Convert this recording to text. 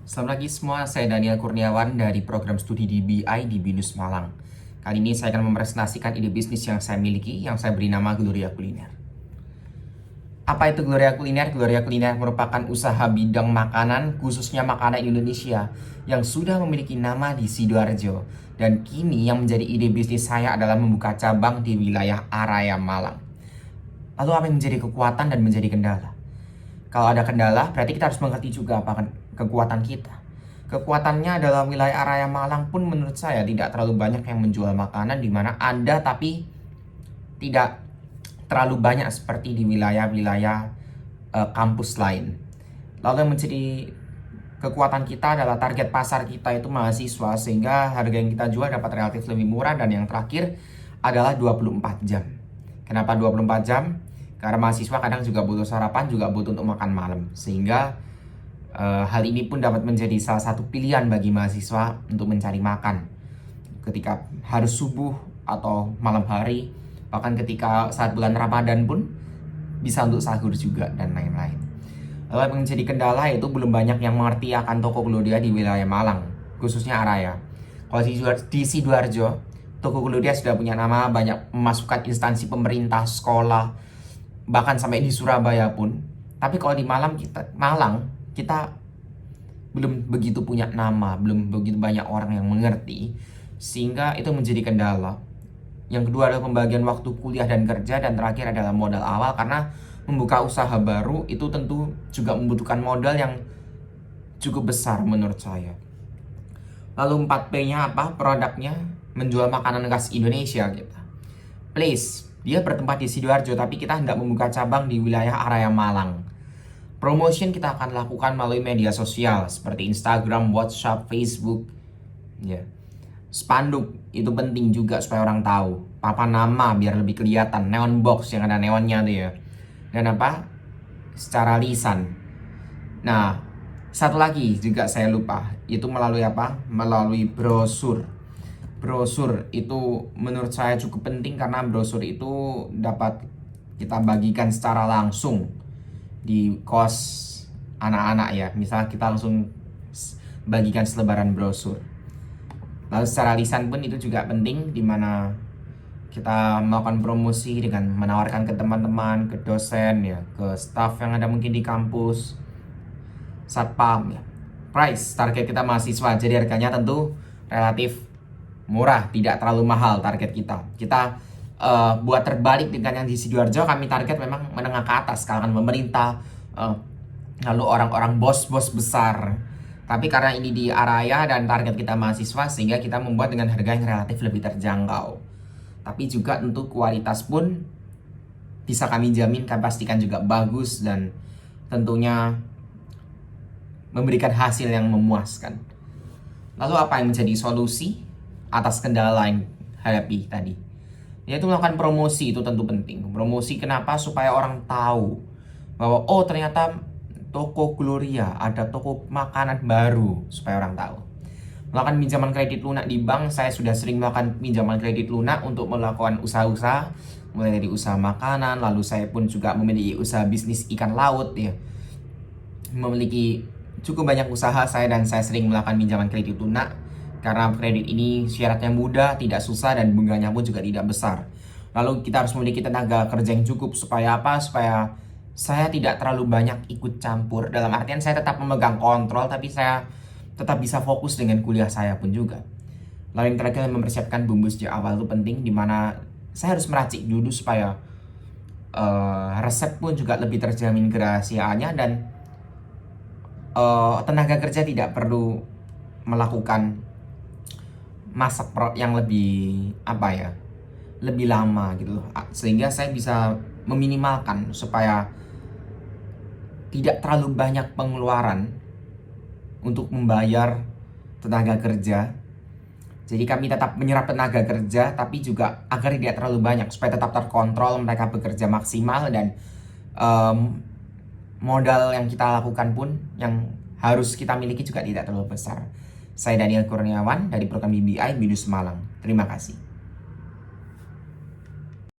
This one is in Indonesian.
Selamat pagi semua, saya Daniel Kurniawan dari program studi di BI di BINUS Malang. Kali ini saya akan mempresentasikan ide bisnis yang saya miliki, yang saya beri nama Gloria Kuliner. Apa itu Gloria Kuliner? Gloria Kuliner merupakan usaha bidang makanan, khususnya makanan Indonesia, yang sudah memiliki nama di Sidoarjo. Dan kini yang menjadi ide bisnis saya adalah membuka cabang di wilayah Araya Malang. Lalu apa yang menjadi kekuatan dan menjadi kendala? Kalau ada kendala, berarti kita harus mengerti juga apa kekuatan kita. Kekuatannya adalah wilayah area Malang pun menurut saya tidak terlalu banyak yang menjual makanan, di mana ada tapi tidak terlalu banyak seperti di wilayah-wilayah kampus lain. Lalu yang menjadi kekuatan kita adalah target pasar kita itu mahasiswa, sehingga harga yang kita jual dapat relatif lebih murah. Dan yang terakhir adalah 24 jam. Kenapa 24 jam? Karena mahasiswa kadang juga butuh sarapan, juga butuh untuk makan malam. Sehingga hal ini pun dapat menjadi salah satu pilihan bagi mahasiswa untuk mencari makan ketika harus subuh atau malam hari. Bahkan ketika saat bulan Ramadan pun bisa untuk sahur juga dan lain-lain. Lalu yang menjadi kendala itu belum banyak yang mengerti akan toko Gloria di wilayah Malang, khususnya Araya. Kalau di Sidoarjo, toko Gloria sudah punya nama, banyak memasukkan instansi pemerintah, sekolah, bahkan sampai di Surabaya pun. Tapi kalau di Malang kita belum begitu punya nama, belum begitu banyak orang yang mengerti, sehingga itu menjadi kendala. Yang kedua adalah pembagian waktu kuliah dan kerja, dan terakhir adalah modal awal, karena membuka usaha baru itu tentu juga membutuhkan modal yang cukup besar menurut saya. Lalu 4P-nya apa? Produknya menjual makanan khas Indonesia gitu. Place, dia bertempat di Sidoarjo, tapi kita hendak membuka cabang di wilayah area Malang. Promotion kita akan lakukan melalui media sosial seperti Instagram, WhatsApp, Facebook. Ya. Spanduk itu penting juga supaya orang tahu. Papan nama biar lebih kelihatan. Neon box yang ada neonnya tuh ya. Dan apa? Secara lisan. Nah, satu lagi juga saya lupa. Itu melalui apa? Melalui brosur. Brosur itu menurut saya cukup penting, karena brosur itu dapat kita bagikan secara langsung di kos anak-anak ya. Misal kita langsung bagikan selebaran brosur. Lalu secara lisan pun itu juga penting, dimana kita melakukan promosi dengan menawarkan ke teman-teman, ke dosen ya, ke staff yang ada mungkin di kampus, satpam ya. Price, target kita mahasiswa, jadi harganya tentu relatif murah, tidak terlalu mahal target kita. Kita buat terbalik dengan yang di Sidoarjo, kami target memang menengah ke atas, kalangan pemerintah, lalu orang-orang bos-bos besar. Tapi karena ini di Araya dan target kita mahasiswa, sehingga kita membuat dengan harga yang relatif lebih terjangkau. Tapi juga untuk kualitas pun bisa kami jamin, kami pastikan juga bagus dan tentunya memberikan hasil yang memuaskan. Lalu apa yang menjadi solusi atas kendala yang hadapi tadi? Yaitu melakukan promosi, itu tentu penting. Promosi kenapa? Supaya orang tahu bahwa oh ternyata toko Gloria ada toko makanan baru, supaya orang tahu. Melakukan pinjaman kredit lunak di bank, saya sudah sering melakukan pinjaman kredit lunak untuk melakukan usaha-usaha, mulai dari usaha makanan, lalu saya pun juga memiliki usaha bisnis ikan laut ya. Memiliki cukup banyak usaha saya, dan saya sering melakukan pinjaman kredit lunak, karena kredit ini syaratnya mudah, tidak susah, dan bunganya pun juga tidak besar. Lalu kita harus memiliki tenaga kerja yang cukup, supaya apa? Supaya saya tidak terlalu banyak ikut campur, dalam artian saya tetap memegang kontrol, tapi saya tetap bisa fokus dengan kuliah saya pun juga. Lalu yang terakhir, mempersiapkan bumbu sejak awal itu penting, dimana saya harus meracik dulu supaya resep pun juga lebih terjamin kerahasiaannya, dan tenaga kerja tidak perlu melakukan masak yang lebih lebih lama gitu, sehingga saya bisa meminimalkan supaya tidak terlalu banyak pengeluaran untuk membayar tenaga kerja. Jadi kami tetap menyerap tenaga kerja, tapi juga agar tidak terlalu banyak, supaya tetap terkontrol, mereka bekerja maksimal, dan modal yang kita lakukan pun yang harus kita miliki juga tidak terlalu besar. Saya Daniel Kurniawan dari program BBI BINUS Malang. Terima kasih.